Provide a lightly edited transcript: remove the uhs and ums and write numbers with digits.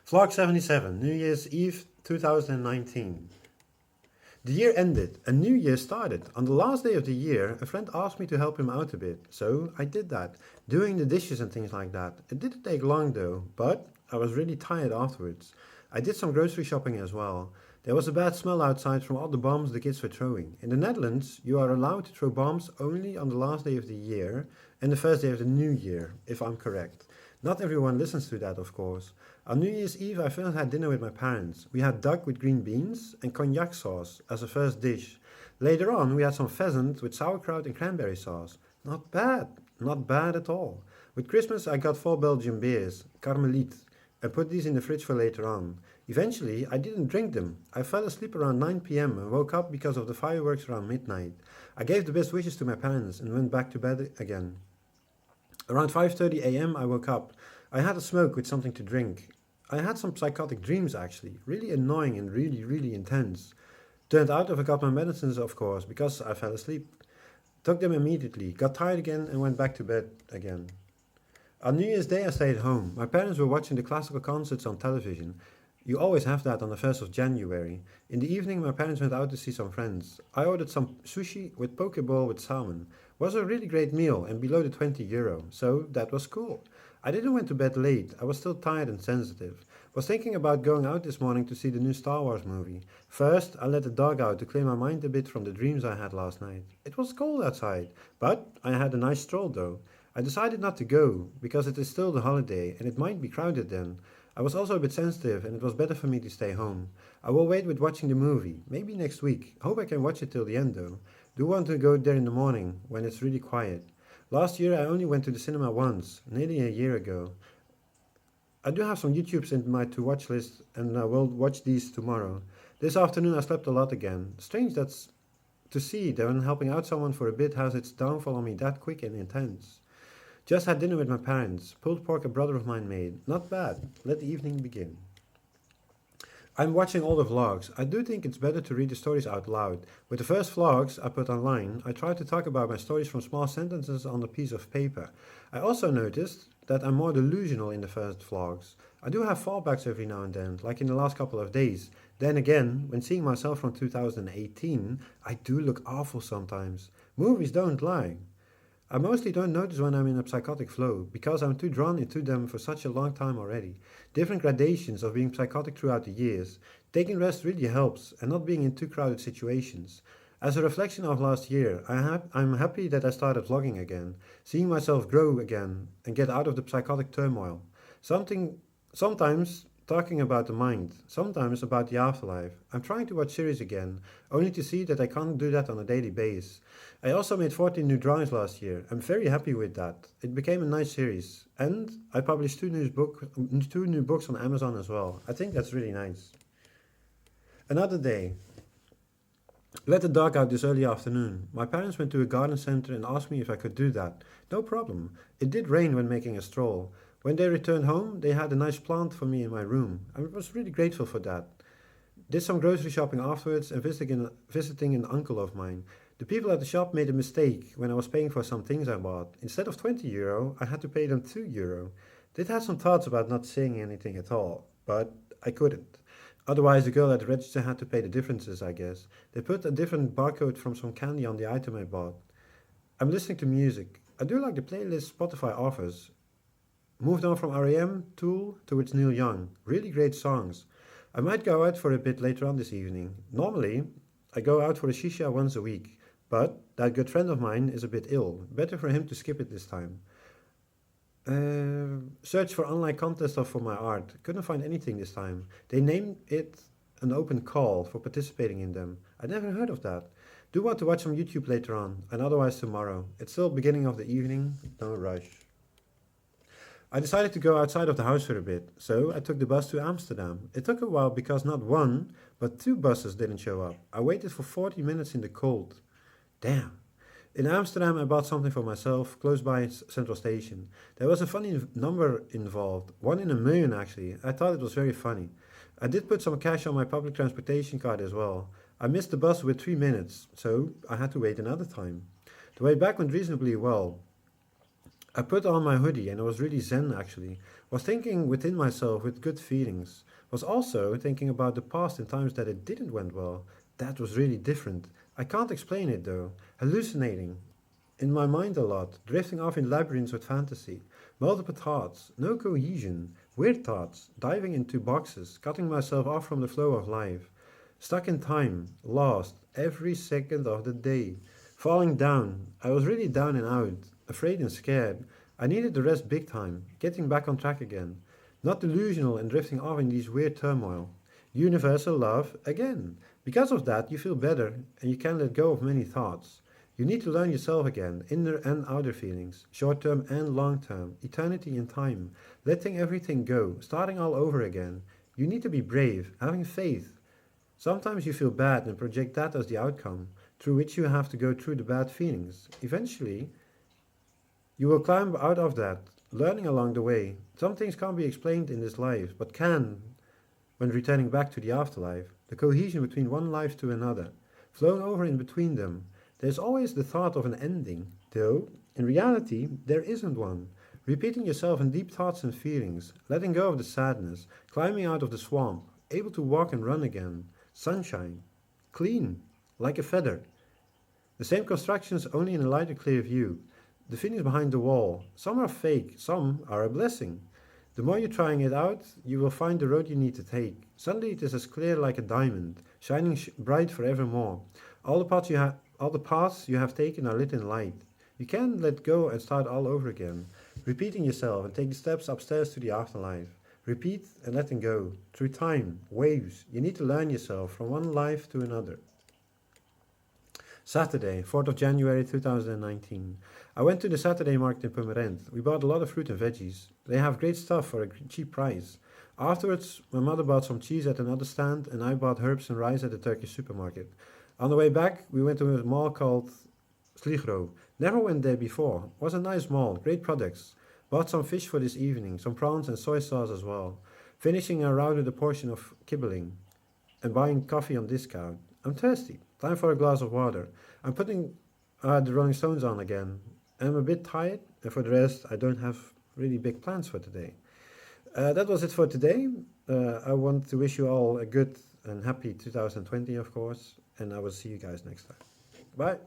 Vlog 77, New Year's Eve 2019. The year ended, a new year started. On the last day of the year, a friend asked me to help him out a bit, so I did that, doing the dishes and things like that. It didn't take long though, but I was really tired afterwards. I did some grocery shopping as well. There was a bad smell outside from all the bombs the kids were throwing. In the Netherlands, you are allowed to throw bombs only on the last day of the year and the first day of the new year, if I'm correct. Not everyone listens to that, of course. On New Year's Eve, I first had dinner with my parents. We had duck with green beans and cognac sauce as a first dish. Later on, we had some pheasant with sauerkraut and cranberry sauce. Not bad at all. With Christmas, I got 4 Belgian beers, Karmeliet, and put these in the fridge for later on. Eventually, I didn't drink them. I fell asleep around 9 p.m. and woke up because of the fireworks around midnight. I gave the best wishes to my parents and went back to bed again. Around 5:30 a.m. I woke up. I had a smoke with something to drink. I had some psychotic dreams actually, really annoying and really intense. Turned out I forgot my medicines of course, because I fell asleep. Took them immediately, got tired again and went back to bed again. On New Year's Day I stayed home. My parents were watching the classical concerts on television. You always have that on the 1st of January. In the evening my parents went out to see some friends. I ordered some sushi with poke bowl with salmon. Was a really great meal and below the €20, so that was cool. I didn't went to bed late. I was still tired and sensitive. Was thinking about going out this morning to see the new Star Wars movie. First, I let the dog out to clear my mind a bit from the dreams I had last night. It was cold outside, but I had a nice stroll though. I decided not to go, because it is still the holiday and it might be crowded then. I was also a bit sensitive and it was better for me to stay home. I will wait with watching the movie, maybe next week. Hope I can watch it till the end though. Do want to go there in the morning, when it's really quiet. Last year I only went to the cinema once, nearly a year ago. I do have some YouTubes in my to-watch list and I will watch these tomorrow. This afternoon I slept a lot again. Strange that's to see that when helping out someone for a bit has its downfall on me that quick and intense. Just had dinner with my parents. Pulled pork a brother of mine made. Not bad. Let the evening begin. I'm watching all the vlogs. I do think it's better to read the stories out loud. With the first vlogs I put online, I try to talk about my stories from small sentences on a piece of paper. I also noticed that I'm more delusional in the first vlogs. I do have fallbacks every now and then, like in the last couple of days. Then again, when seeing myself from 2018, I do look awful sometimes. Movies don't lie. I mostly don't notice when I'm in a psychotic flow, because I'm too drawn into them for such a long time already. Different gradations of being psychotic throughout the years. Taking rest really helps, and not being in too crowded situations. As a reflection of last year, I'm happy that I started vlogging again, seeing myself grow again, and get out of the psychotic turmoil. Sometimes talking about the mind, sometimes about the afterlife. I'm trying to watch series again, only to see that I can't do that on a daily basis. I also made 14 new drawings last year. I'm very happy with that. It became a nice series. And I published two new books on Amazon as well. I think that's really nice. Another day. Let the dog out this early afternoon. My parents went to a garden center and asked me if I could do that. No problem. It did rain when making a stroll. When they returned home, they had a nice plant for me in my room. I was really grateful for that. Did some grocery shopping afterwards and visiting an uncle of mine. The people at the shop made a mistake when I was paying for some things I bought. Instead of €20, I had to pay them €2. Did have some thoughts about not saying anything at all, but I couldn't. Otherwise, the girl at the register had to pay the differences, I guess. They put a different barcode from some candy on the item I bought. I'm listening to music. I do like the playlist Spotify offers. Moved on from R.E.M., Tool, towards Neil Young. Really great songs. I might go out for a bit later on this evening. Normally, I go out for a shisha once a week, but that good friend of mine is a bit ill. Better for him to skip it this time. Search for online contests for my art. Couldn't find anything this time. They named it an open call for participating in them. I never heard of that. Do want to watch some YouTube later on, and otherwise tomorrow. It's still beginning of the evening, no rush. I decided to go outside of the house for a bit, so I took the bus to Amsterdam. It took a while because not one, but 2 buses didn't show up. I waited for 40 minutes in the cold. Damn. In Amsterdam I bought something for myself, close by Central Station. There was a funny number involved, 1 in a million actually. I thought it was very funny. I did put some cash on my public transportation card as well. I missed the bus with 3 minutes, so I had to wait another time. The way back went reasonably well. I put on my hoodie and it was really zen actually. Was thinking within myself with good feelings. Was also thinking about the past in times that it didn't went well. That was really different. I can't explain it though. Hallucinating in my mind a lot, drifting off in labyrinths with fantasy. Multiple thoughts, no cohesion, weird thoughts, diving into boxes, cutting myself off from the flow of life. Stuck in time, lost, every second of the day. Falling down, I was really down and out, afraid and scared. I needed the rest big time, getting back on track again. Not delusional and drifting off in these weird turmoil. Universal love again. Because of that, you feel better and you can let go of many thoughts. You need to learn yourself again, inner and outer feelings, short term and long term, eternity and time, letting everything go, starting all over again. You need to be brave, having faith. Sometimes you feel bad and project that as the outcome, through which you have to go through the bad feelings. Eventually, you will climb out of that, learning along the way. Some things can't be explained in this life, but can when returning back to the afterlife. The cohesion between one life to another, flowing over in between them. There's always the thought of an ending, though in reality there isn't one. Repeating yourself in deep thoughts and feelings, letting go of the sadness, climbing out of the swamp, able to walk and run again. Sunshine, clean, like a feather. The same constructions only in a lighter clear view. The feelings behind the wall, some are fake, some are a blessing. The more you're trying it out, you will find the road you need to take. Suddenly it is as clear like a diamond, shining bright forevermore. All the paths you have taken are lit in light. You can let go and start all over again, repeating yourself and taking steps upstairs to the afterlife. Repeat and letting go. Through time, waves, you need to learn yourself from one life to another. Saturday, 4th of January 2019. I went to the Saturday market in Purmerend. We bought a lot of fruit and veggies. They have great stuff for a cheap price. Afterwards, my mother bought some cheese at another stand and I bought herbs and rice at the Turkish supermarket. On the way back, we went to a mall called Sligro. Never went there before. Was a nice mall, great products. Bought some fish for this evening, some prawns and soy sauce as well. Finishing around with a portion of kibbeling and buying coffee on discount. I'm thirsty. Time for a glass of water. I'm putting the Rolling Stones on again. I'm a bit tired, and for the rest, I don't have really big plans for today. That was it for today. I want to wish you all a good and happy 2020, of course, and I will see you guys next time. Bye.